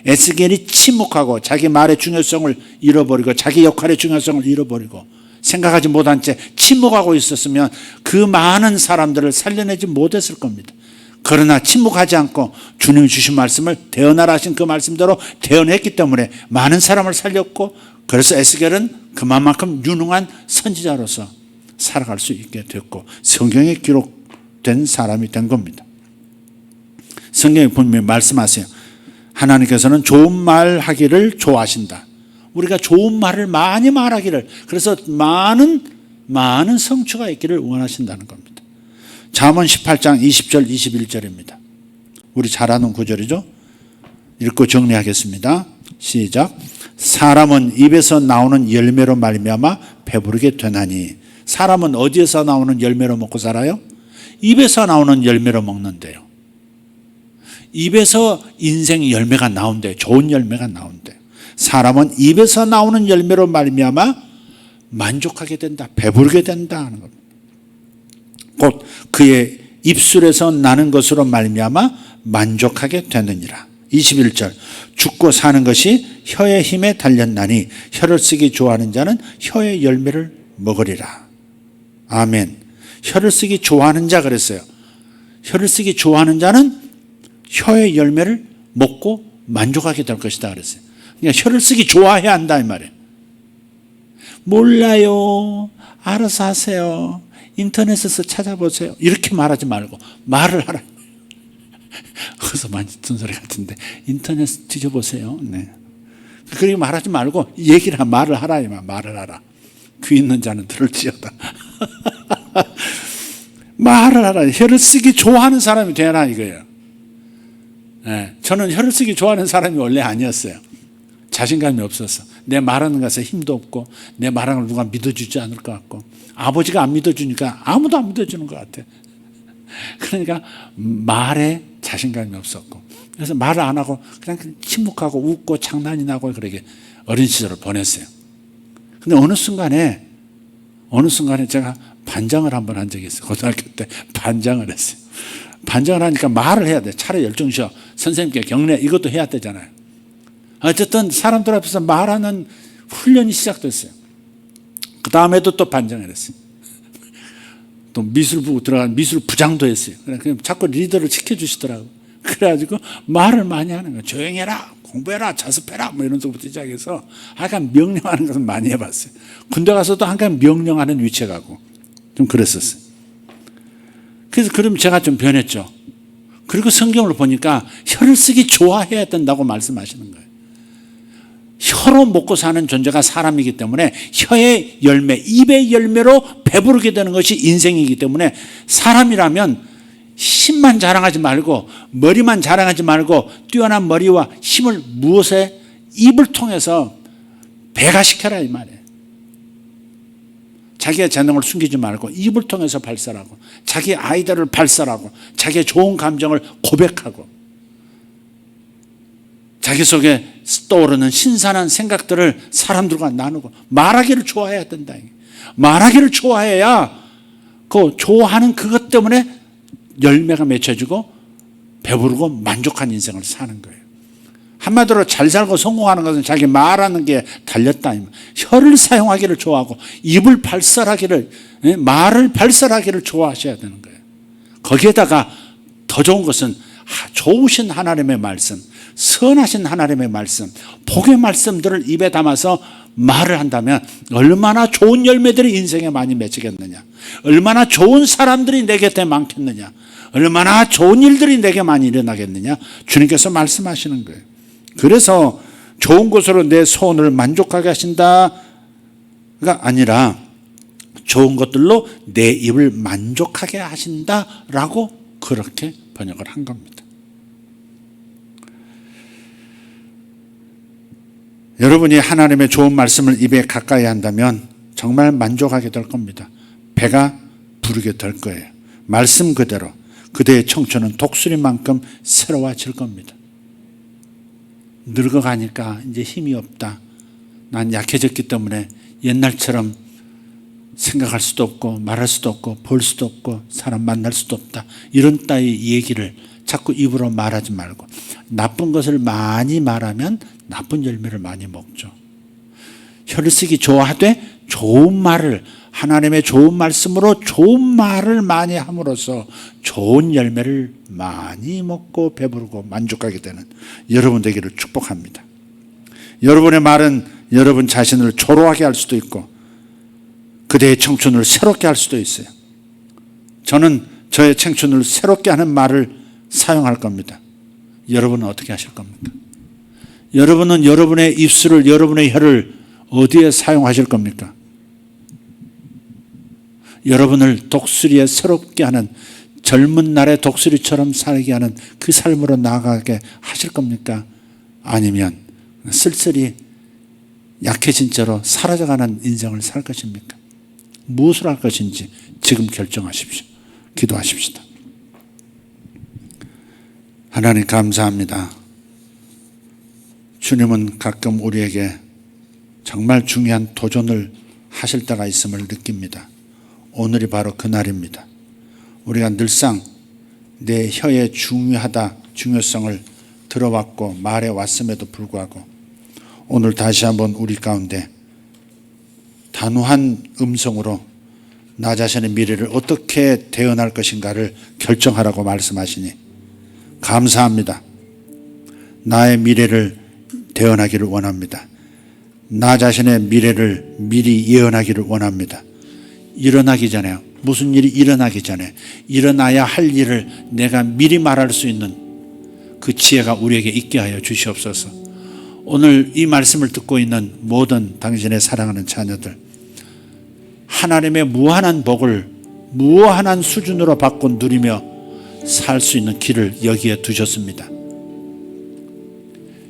에스겔이 침묵하고 자기 말의 중요성을 잃어버리고 자기 역할의 중요성을 잃어버리고 생각하지 못한 채 침묵하고 있었으면 그 많은 사람들을 살려내지 못했을 겁니다. 그러나 침묵하지 않고 주님이 주신 말씀을 대언하라 하신 그 말씀대로 대언했기 때문에 많은 사람을 살렸고, 그래서 에스겔은 그만큼 유능한 선지자로서 살아갈 수 있게 됐고 성경에 기록된 사람이 된 겁니다. 성경에 분명히 말씀하세요. 하나님께서는 좋은 말 하기를 좋아하신다. 우리가 좋은 말을 많이 말하기를, 그래서 많은 성취가 있기를 원하신다는 겁니다. 잠언 18장 20절 21절입니다. 우리 잘 아는 구절이죠. 읽고 정리하겠습니다. 시작. 사람은 입에서 나오는 열매로 말미암아 배부르게 되나니. 사람은 어디에서 나오는 열매로 먹고 살아요? 입에서 나오는 열매로 먹는데요. 입에서 인생의 열매가 나온대요. 좋은 열매가 나온대요. 사람은 입에서 나오는 열매로 말미암아 만족하게 된다, 배부르게 된다 하는 겁니다. 곧 그의 입술에서 나는 것으로 말미암아 만족하게 되느니라. 21절. 죽고 사는 것이 혀의 힘에 달렸나니 혀를 쓰기 좋아하는 자는 혀의 열매를 먹으리라. 아멘. 혀를 쓰기 좋아하는 자 그랬어요. 혀를 쓰기 좋아하는 자는 혀의 열매를 먹고 만족하게 될 것이다 그랬어요. 그러니까 혀를 쓰기 좋아해야 한다 이 말이에요. 몰라요. 알아서 하세요. 인터넷에서 찾아보세요. 이렇게 말하지 말고 말을 하라. 거기서 많이 듣는 소리 같은데 인터넷 뒤져보세요. 네. 그렇게 말하지 말고 얘기를 말을 하라 이 말. 말을 하라. 귀 있는 자는 들을지어다. 말을 하라. 혀를 쓰기 좋아하는 사람이 되라 이거예요. 네. 저는 혀를 쓰기 좋아하는 사람이 원래 아니었어요. 자신감이 없어서 내 말하는 것에 힘도 없고 내 말하는 걸 누가 믿어주지 않을 것 같고 아버지가 안 믿어주니까 아무도 안 믿어주는 것 같아. 그러니까 말에 자신감이 없었고 그래서 말을 안 하고 그냥 침묵하고 웃고 장난이 나고 그렇게 어린 시절을 보냈어요. 근데 어느 순간에 제가 반장을 한번 한 적이 있어요. 고등학교 때 반장을 했어요. 반장을 하니까 말을 해야 돼. 차라리 열중시어. 선생님께 격려 이것도 해야 되잖아요. 어쨌든 사람들 앞에서 말하는 훈련이 시작됐어요. 그 다음에도 또 반장을 했어요. 또 미술부 들어간 미술부장도 했어요. 그냥 자꾸 리더를 시켜주시더라고요. 그래가지고 말을 많이 하는 거예요. 조용히 해라, 공부해라, 자습해라 뭐 이런 쪽부터 시작해서 약간 명령하는 것은 많이 해봤어요. 군대 가서도 항상 명령하는 위치에 가고 좀 그랬었어요. 그래서 그럼 제가 좀 변했죠. 그리고 성경을 보니까 혀를 쓰기 좋아해야 된다고 말씀하시는 거예요. 혀로 먹고 사는 존재가 사람이기 때문에 혀의 열매, 입의 열매로 배부르게 되는 것이 인생이기 때문에 사람이라면 힘만 자랑하지 말고 머리만 자랑하지 말고 뛰어난 머리와 힘을 무엇에? 입을 통해서 배가시켜라 이 말이에요. 자기의 재능을 숨기지 말고 입을 통해서 발설하고 자기의 아이디어를 발설하고 자기의 좋은 감정을 고백하고 자기 속에 떠오르는 신선한 생각들을 사람들과 나누고 말하기를 좋아해야 된다. 말하기를 좋아해야 그 좋아하는 그것 때문에 열매가 맺혀지고 배부르고 만족한 인생을 사는 거예요. 한마디로 잘 살고 성공하는 것은 자기 말하는 게 달렸다. 혀를 사용하기를 좋아하고 입을 발설하기를, 말을 발설하기를 좋아하셔야 되는 거예요. 거기에다가 더 좋은 것은 좋으신 하나님의 말씀, 선하신 하나님의 말씀, 복의 말씀들을 입에 담아서 말을 한다면 얼마나 좋은 열매들이 인생에 많이 맺히겠느냐, 얼마나 좋은 사람들이 내 곁에 많겠느냐, 얼마나 좋은 일들이 내게 많이 일어나겠느냐, 주님께서 말씀하시는 거예요. 그래서 좋은 것으로 내 소원을 만족하게 하신다가 아니라 좋은 것들로 내 입을 만족하게 하신다라고 그렇게 번역을 한 겁니다. 여러분이 하나님의 좋은 말씀을 입에 가까이 한다면 정말 만족하게 될 겁니다. 배가 부르게 될 거예요. 말씀 그대로 그대의 청춘은 독수리만큼 새로워질 겁니다. 늙어가니까 이제 힘이 없다. 난 약해졌기 때문에 옛날처럼 생각할 수도 없고 말할 수도 없고 볼 수도 없고 사람 만날 수도 없다. 이런 따위 얘기를 자꾸 입으로 말하지 말고 나쁜 것을 많이 말하면 나쁜 열매를 많이 먹죠. 혀를 쓰기 좋아하되 좋은 말을, 하나님의 좋은 말씀으로 좋은 말을 많이 함으로써 좋은 열매를 많이 먹고 배부르고 만족하게 되는 여러분 되기를 축복합니다. 여러분의 말은 여러분 자신을 초라하게 할 수도 있고 그대의 청춘을 새롭게 할 수도 있어요. 저는 저의 청춘을 새롭게 하는 말을 사용할 겁니다. 여러분은 어떻게 하실 겁니까? 여러분은 여러분의 입술을, 여러분의 혀를 어디에 사용하실 겁니까? 여러분을 독수리에 새롭게 하는, 젊은 날의 독수리처럼 살게 하는 그 삶으로 나아가게 하실 겁니까? 아니면 쓸쓸히 약해진 채로 사라져가는 인생을 살 것입니까? 무엇을 할 것인지 지금 결정하십시오. 기도하십시다. 하나님 감사합니다. 주님은 가끔 우리에게 정말 중요한 도전을 하실 때가 있음을 느낍니다. 오늘이 바로 그날입니다. 우리가 늘상 내 혀의 중요성을 들어왔고 말해왔음에도 불구하고 오늘 다시 한번 우리 가운데 단호한 음성으로 나 자신의 미래를 어떻게 대응할 것인가를 결정하라고 말씀하시니 감사합니다. 나의 미래를 대언하기를 원합니다. 나 자신의 미래를 미리 예언하기를 원합니다. 일어나기 전에, 무슨 일이 일어나기 전에 일어나야 할 일을 내가 미리 말할 수 있는 그 지혜가 우리에게 있게 하여 주시옵소서. 오늘 이 말씀을 듣고 있는 모든 당신의 사랑하는 자녀들, 하나님의 무한한 복을 무한한 수준으로 받고 누리며 살 수 있는 길을 여기에 두셨습니다.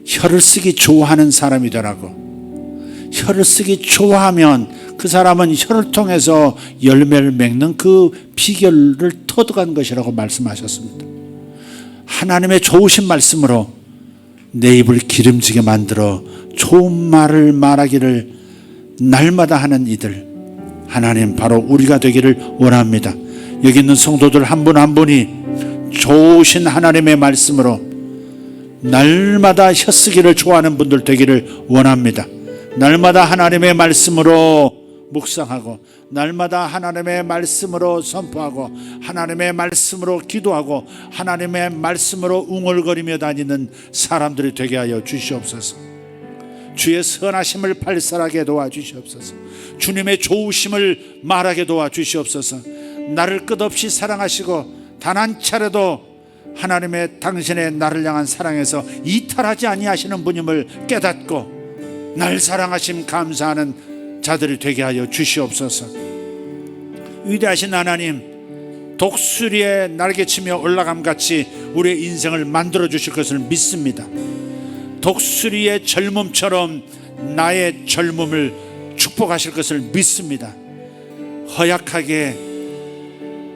혀를 쓰기 좋아하는 사람이 되라고. 혀를 쓰기 좋아하면 그 사람은 혀를 통해서 열매를 맺는 그 비결을 터득한 것이라고 말씀하셨습니다. 하나님의 좋으신 말씀으로 내 입을 기름지게 만들어 좋은 말을 말하기를 날마다 하는 이들, 하나님 바로 우리가 되기를 원합니다. 여기 있는 성도들 한 분 한 분이 좋으신 하나님의 말씀으로 날마다 혀쓰기를 좋아하는 분들 되기를 원합니다. 날마다 하나님의 말씀으로 묵상하고 날마다 하나님의 말씀으로 선포하고 하나님의 말씀으로 기도하고 하나님의 말씀으로 웅얼거리며 다니는 사람들이 되게 하여 주시옵소서. 주의 선하심을 발설하게 도와주시옵소서. 주님의 좋으심을 말하게 도와주시옵소서. 나를 끝없이 사랑하시고 단 한 차례도 하나님의 당신의 나를 향한 사랑에서 이탈하지 아니하시는 분임을 깨닫고 날 사랑하심 감사하는 자들이 되게 하여 주시옵소서. 위대하신 하나님, 독수리에 날개치며 올라감같이 우리의 인생을 만들어 주실 것을 믿습니다. 독수리의 젊음처럼 나의 젊음을 축복하실 것을 믿습니다. 허약하게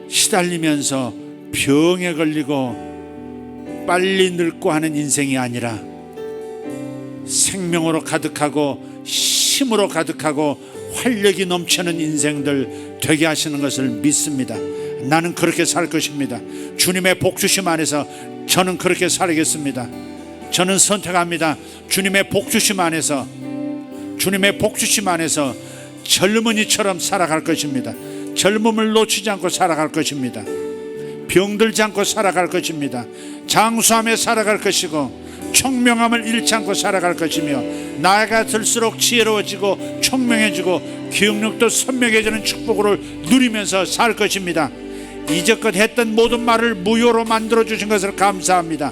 시달리면서 병에 걸리고 빨리 늙고 하는 인생이 아니라 생명으로 가득하고 힘으로 가득하고 활력이 넘치는 인생들 되게 하시는 것을 믿습니다. 나는 그렇게 살 것입니다. 주님의 복주심 안에서 저는 그렇게 살겠습니다. 저는 선택합니다. 주님의 복주심 안에서, 주님의 복주심 안에서 젊은이처럼 살아갈 것입니다. 젊음을 놓치지 않고 살아갈 것입니다. 병들지 않고 살아갈 것입니다. 장수하며 살아갈 것이고 총명함을 잃지 않고 살아갈 것이며 나이가 들수록 지혜로워지고 총명해지고 기억력도 선명해지는 축복을 누리면서 살 것입니다. 이제껏 했던 모든 말을 무효로 만들어 주신 것을 감사합니다.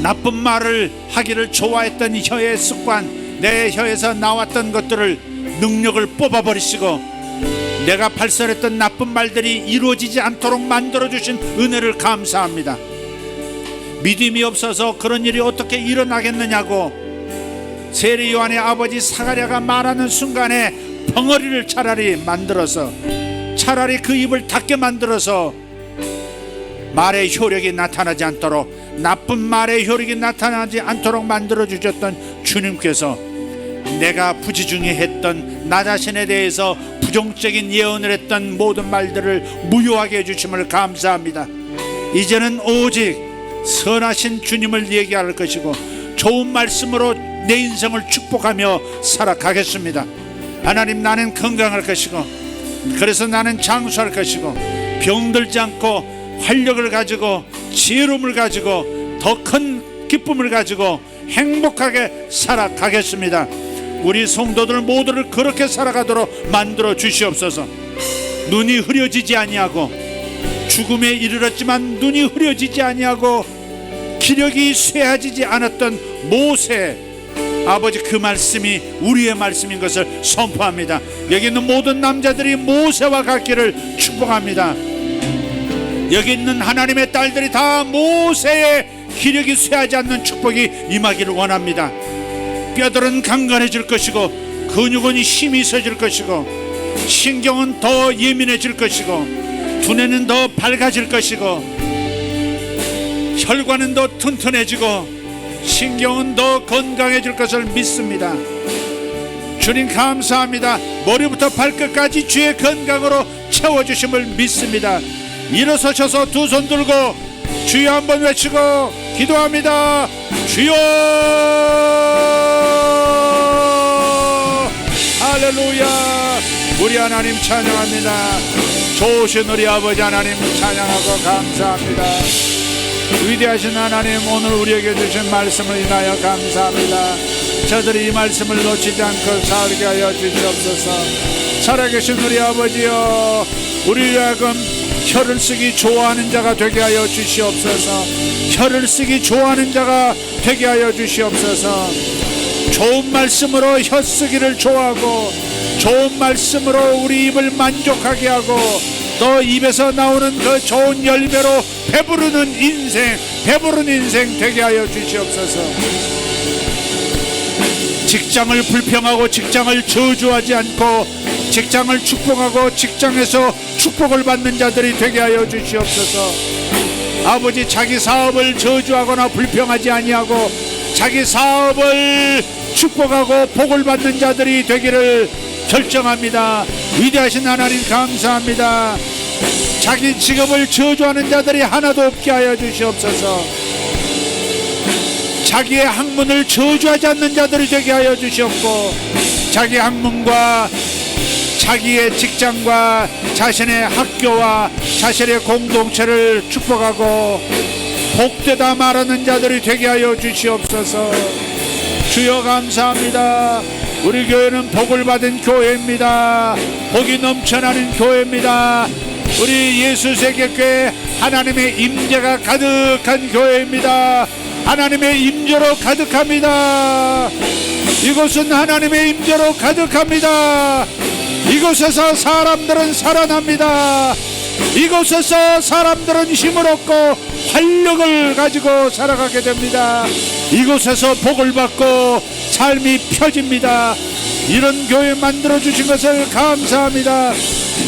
나쁜 말을 하기를 좋아했던 혀의 습관, 내 혀에서 나왔던 것들을 능력을 뽑아버리시고 내가 발설했던 나쁜 말들이 이루어지지 않도록 만들어 주신 은혜를 감사합니다. 믿음이 없어서 그런 일이 어떻게 일어나겠느냐고 세례 요한의 아버지 사가랴가 말하는 순간에 벙어리를 차라리 만들어서, 차라리 그 입을 닫게 만들어서 말의 효력이 나타나지 않도록, 나쁜 말의 효력이 나타나지 않도록 만들어 주셨던 주님께서 내가 부지중에 했던 나 자신에 대해서 부정적인 예언을 했던 모든 말들을 무효하게 해주심을 감사합니다. 이제는 오직 선하신 주님을 얘기할 것이고 좋은 말씀으로 내 인생을 축복하며 살아가겠습니다. 하나님, 나는 건강할 것이고 그래서 나는 장수할 것이고 병들지 않고 활력을 가지고 지혜로움을 가지고 더 큰 기쁨을 가지고 행복하게 살아가겠습니다. 우리 성도들 모두를 그렇게 살아가도록 만들어 주시옵소서. 눈이 흐려지지 아니하고 죽음에 이르렀지만 눈이 흐려지지 아니하고 기력이 쇠해지지 않았던 모세 아버지, 그 말씀이 우리의 말씀인 것을 선포합니다. 여기 있는 모든 남자들이 모세와 같기를 축복합니다. 여기 있는 하나님의 딸들이 다 모세의 기력이 쇠하지 않는 축복이 임하기를 원합니다. 뼈들은 강건해질 것이고 근육은 힘이 있어질 것이고 신경은 더 예민해질 것이고 두뇌는 더 밝아질 것이고 혈관은 더 튼튼해지고 신경은 더 건강해질 것을 믿습니다. 주님 감사합니다. 머리부터 발끝까지 주의 건강으로 채워주심을 믿습니다. 일어서셔서 두 손 들고 주여 한번 외치고 기도합니다. 주여, 할렐루야. 우리 하나님 찬양합니다. 좋으신 우리 아버지 하나님 찬양하고 감사합니다. 위대하신 하나님, 오늘 우리에게 주신 말씀을 인하여 감사합니다. 저들이 이 말씀을 놓치지 않고 살게 하여 주시옵소서. 살아계신 우리 아버지여, 우리를 하여금 혀를 쓰기 좋아하는 자가 되게 하여 주시옵소서. 혀를 쓰기 좋아하는 자가 되게 하여 주시옵소서. 좋은 말씀으로 혀 쓰기를 좋아하고 좋은 말씀으로 우리 입을 만족하게 하고 또 입에서 나오는 그 좋은 열매로 배부르는 인생, 배부른 인생 되게 하여 주시옵소서. 직장을 불평하고 직장을 저주하지 않고 직장을 축복하고 직장에서 축복을 받는 자들이 되게 하여 주시옵소서. 아버지, 자기 사업을 저주하거나 불평하지 아니하고 자기 사업을 축복하고 복을 받는 자들이 되기를 결정합니다. 위대하신 하나님 감사합니다. 자기 직업을 저주하는 자들이 하나도 없게 하여 주시옵소서. 자기의 학문을 저주하지 않는 자들이 되게 하여 주시옵고 자기 학문과 자기의 직장과 자신의 학교와 자신의 공동체를 축복하고 복되다 말하는 자들이 되게 하여 주시옵소서. 주여 감사합니다. 우리 교회는 복을 받은 교회입니다. 복이 넘쳐나는 교회입니다. 우리 예수세계교회 하나님의 임재가 가득한 교회입니다. 하나님의 임재로 가득합니다. 이곳은 하나님의 임재로 가득합니다. 이곳에서 사람들은 살아납니다. 이곳에서 사람들은 힘을 얻고 활력을 가지고 살아가게 됩니다. 이곳에서 복을 받고 삶이 펴집니다. 이런 교회 만들어주신 것을 감사합니다.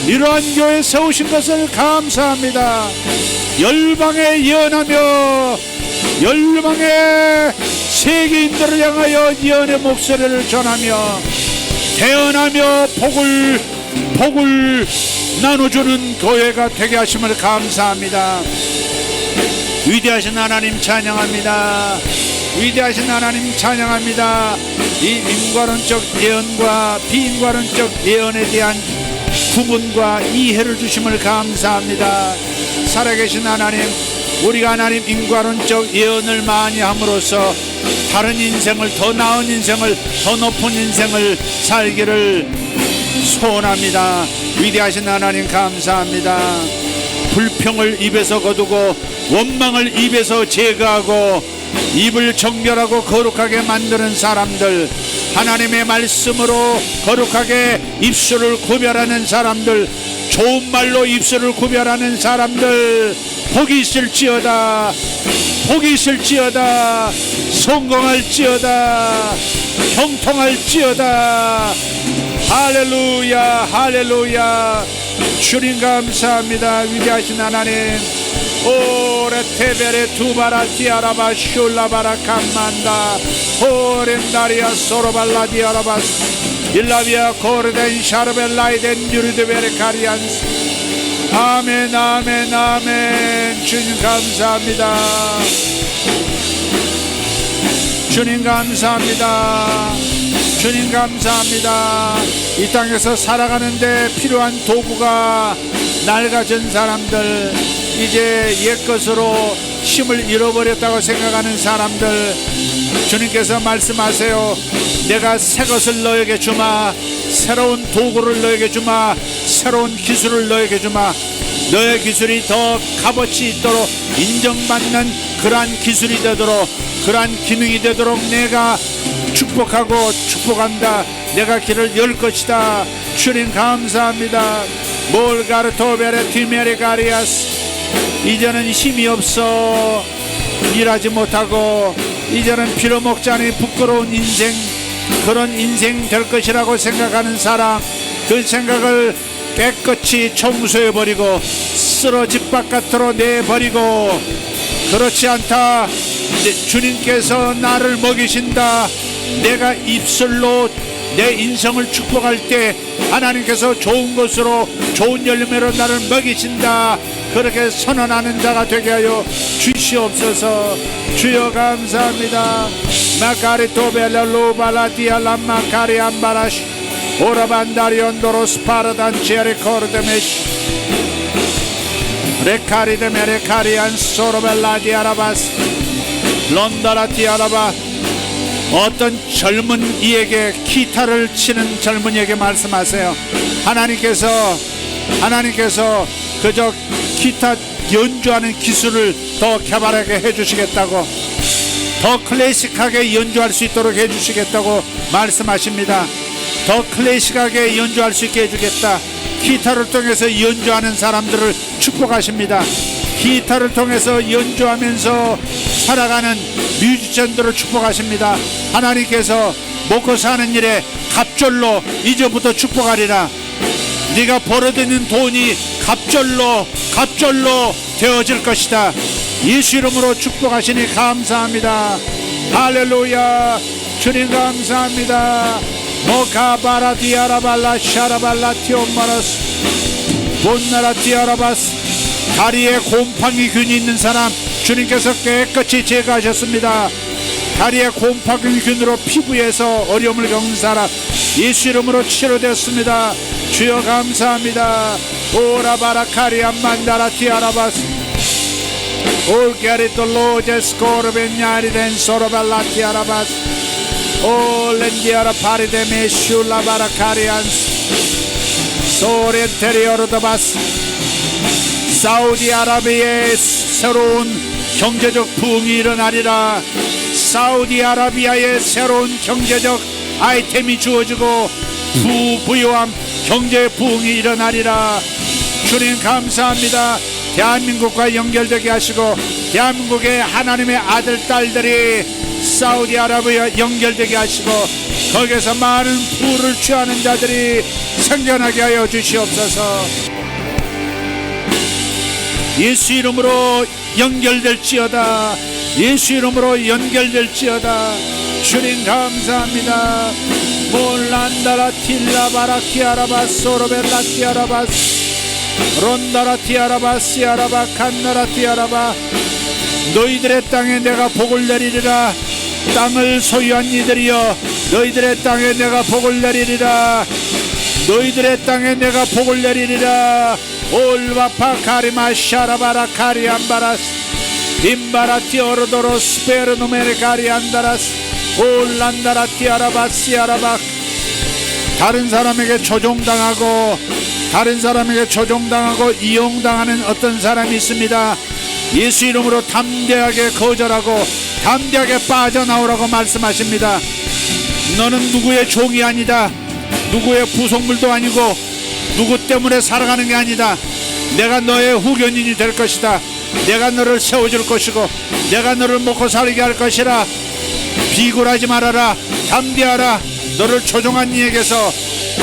이러한 교회 세우신 것을 감사합니다. 열방에 예언하며 열방의 세계인들을 향하여 예언의 목소리를 전하며 대언하며 복을 나눠주는 교회가 되게 하심을 감사합니다. 위대하신 하나님 찬양합니다. 위대하신 하나님 찬양합니다. 이 인과론적 예언과 비인과론적 예언에 대한 구분과 이해를 주심을 감사합니다. 살아계신 하나님, 우리가 하나님 인과론적 예언을 많이 함으로써 다른 인생을, 더 나은 인생을, 더 높은 인생을 살기를 소원합니다. 위대하신 하나님 감사합니다. 불평을 입에서 거두고 원망을 입에서 제거하고 입을 정결하고 거룩하게 만드는 사람들, 하나님의 말씀으로 거룩하게 입술을 구별하는 사람들, 좋은 말로 입술을 구별하는 사람들 복이 있을지어다. 복이 있을지어다. 성공할지어다. 형통할지어다. 할렐루야, 할렐루야. 주님 감사합니다. 위대하신 하나님, 오레 테베레 두바라 디아라바 슐라바라 캄만다 오렌다리아 소로발라 디아라바스 일라비아 코르덴 샤르벨라이덴 유리드베레 카리안스. 아멘, 아멘, 아멘. 주님 감사합니다. 주님 감사합니다. 주님 감사합니다. 이 땅에서 살아가는데 필요한 도구가 낡아진 사람들, 이제 옛것으로 힘을 잃어버렸다고 생각하는 사람들, 주님께서 말씀하세요. 내가 새 것을 너에게 주마. 새로운 도구를 너에게 주마. 새로운 기술을 너에게 주마. 너의 기술이 더 값어치 있도록 인정받는 그러한 기술이 되도록, 그러한 기능이 되도록 내가 축복하고 축복한다. 내가 길을 열 것이다. 주님 감사합니다. 몰가르토베레 티메리가리아스. 이제는 힘이 없어 일하지 못하고, 이제는 빌어먹지 않은 부끄러운 인생, 그런 인생 될 것이라고 생각하는 사람, 그 생각을 깨끗이 청소해버리고 쓸어 집 바깥으로 내버리고, 그렇지 않다. 주님께서 나를 먹이신다. 내가 입술로 내 인생을 축복할 때 하나님께서 좋은 것으로, 좋은 열매로 나를 먹이신다. 그렇게 선언하는 자가 되게 하여 주시옵소서. 주여 감사합니다. 마카리토벨로발라디아 람마카리안바라시 오라반다리온도로스 파라단 제리코르데메시 레카리데메레카리안 소로벨라디아라바스 론다라티아라바. 어떤 젊은 이에게, 기타를 치는 젊은이에게 말씀하세요. 하나님께서 그저 기타 연주하는 기술을 더 개발하게 해주시겠다고, 더 클래식하게 연주할 수 있도록 해주시겠다고 말씀하십니다. 더 클래식하게 연주할 수 있게 해주겠다. 기타를 통해서 연주하는 사람들을 축복하십니다. 기타를 통해서 연주하면서 살아가는 뮤지션들을 축복하십니다. 하나님께서 먹고 사는 일에 갑절로 이제부터 축복하리라. 네가 벌어들이는 돈이 갑절로 되어질 것이다. 예수 이름으로 축복하시니 감사합니다. 할렐루야. 주님 감사합니다. 모카바라디아라발라 샤라발라 티온마라스 본나라티아라바스. 다리에 곰팡이 균이 있는 사람 주님께서 깨끗이 제거하셨습니다. 다리에 곰팡이 균으로 피부에서 어려움을 겪는 사람 예수 이름으로 치료되었습니다. 주여 감사합니다. 오라바라카리안 만다라티아라바스 올게리톨로제스코르벤야리덴 소로발라티아라바스 올렌디아라 파리데메 슐라바라카리안스 소렌테리오르다바스. 사우디아라비아의 새로운 경제적 부흥이 일어나리라. 사우디아라비아의 새로운 경제적 아이템이 주어지고 부유함, 경제 부흥이 일어나리라. 주님 감사합니다. 대한민국과 연결되게 하시고 대한민국의 하나님의 아들 딸들이 사우디아라비아 연결되게 하시고 거기에서 많은 부를 취하는 자들이 생겨나게 하여 주시옵소서. 예수 이름으로 연결될지어다. 예수 이름으로 연결될지어다. 주님 감사합니다. 몰란다라 틸라바라 키아라바 소로벨라 키아라바스 론다라 티아라바 시아라바 칸나라 티아라바. 너희들의 땅에 내가 복을 내리리라. 땅을 소유한 이들이여 너희들의 땅에 내가 복을 내리리라. 너희들의 땅에 내가 복을 내리리라. 올바파 카리마 샤라바라 카리안바라스 임바라 티오르도로 스페르누메르 카리안다라스 올란다라 티아라바 시아라바. 다른 사람에게 조종당하고 다른 사람에게 조종당하고 이용당하는 어떤 사람이 있습니다. 예수 이름으로 담대하게 거절하고 담대하게 빠져나오라고 말씀하십니다. 너는 누구의 종이 아니다. 누구의 부속물도 아니고 누구 때문에 살아가는 게 아니다. 내가 너의 후견인이 될 것이다. 내가 너를 세워줄 것이고 내가 너를 먹고 살게 할 것이라. 비굴하지 말아라. 담대하라. 너를 조종한 이에게서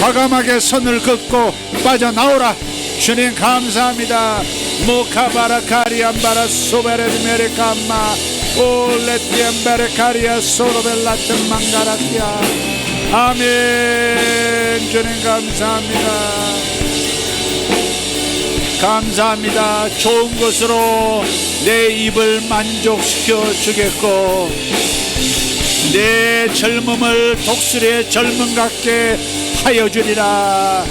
과감하게 선을 긋고 빠져나오라. 주님 감사합니다. 모카바라카리안바라 소베레메레카마 올레티엠베레카리아 소로벨라트 망가라티아. 아멘. 주님 감사합니다. 감사합니다. 좋은 것으로 내 입을 만족시켜 주겠고 내 젊음을 독수리의 젊음 같게 하여 주리라.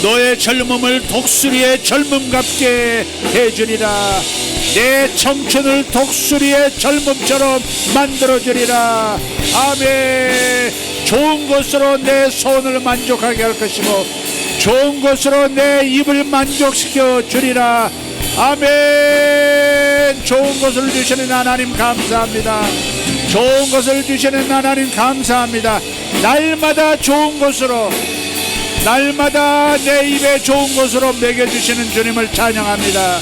너의 젊음을 독수리의 젊음 같게 해 주리라. 내 청춘을 독수리의 젊음처럼 만들어 주리라. 아멘. 좋은 것으로 내 손을 만족하게 할 것이고 좋은 것으로 내 입을 만족시켜 주리라. 아멘. 좋은 것을 주시는 하나님 감사합니다. 좋은 것을 주시는 하나님 감사합니다. 날마다 좋은 것으로 날마다 내 입에 좋은 것으로 먹여주시는 주님을 찬양합니다.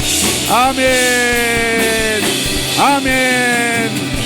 아멘. 아멘.